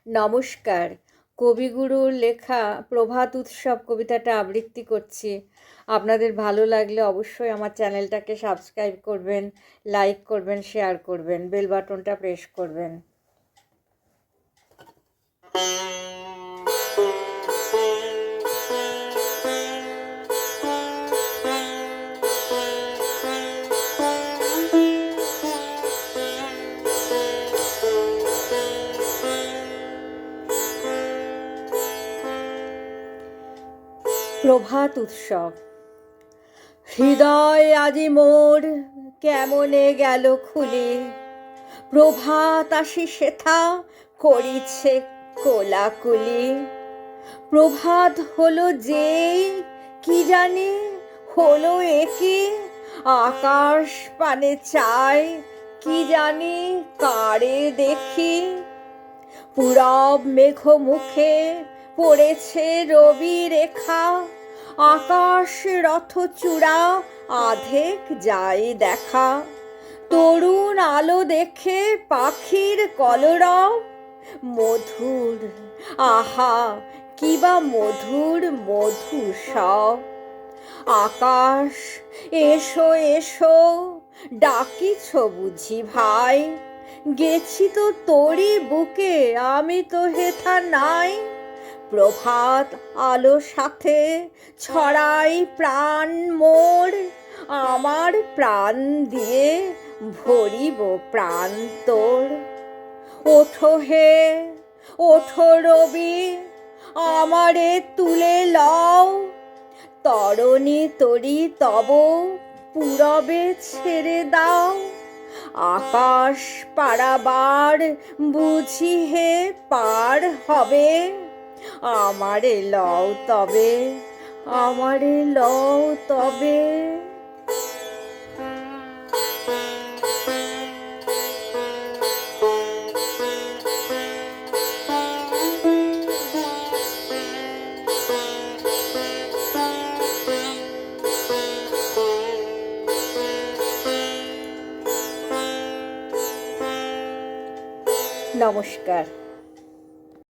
নমস্কার। কবিগুরুর লেখা প্রভাত উৎসব কবিতাটা আবৃত্তি করছি। আপনাদের ভালো লাগলে অবশ্যই আমার চ্যানেলটাকে সাবস্ক্রাইব করবেন, লাইক করবেন, শেয়ার করবেন, বেল বাটনটা প্রেস করবেন। প্রভাত উৎসব। হৃদয় আজি মোর কেমনে গেল খুলে, প্রভাত আসি সেথা করিছে কোলাকুলি। প্রভাত হলো যে কি জানি হলো একি, আকাশ পানে চায় কি জানি কারে দেখি। পূরব মেঘ মুখে পড়েছে রবি রেখা, আকাশ রথ চূড়া আধেক যায় দেখা। তরুণ আলো দেখে পাখির কলরব, মধুর আহা কিবা মধুর মধু সব। আকাশ এসো এসো ডাকিছ বুঝি ভাই, গেছি তো তোরই বুকে আমি তো হেথা নাই। প্রভাত আলো সাথে ছড়াই প্রাণ মোর, আমার প্রাণ দিয়ে ভরিব প্রাণ তোর। ওঠো হে ওঠো রবি, আমারে তুলে লও, তরণী তরি তব পূরবে ছেড়ে দাও। আকাশ পারাবার বুঝি হে পার হবে, আমারে লও তবে, আমারে লও তবে। নমস্কার।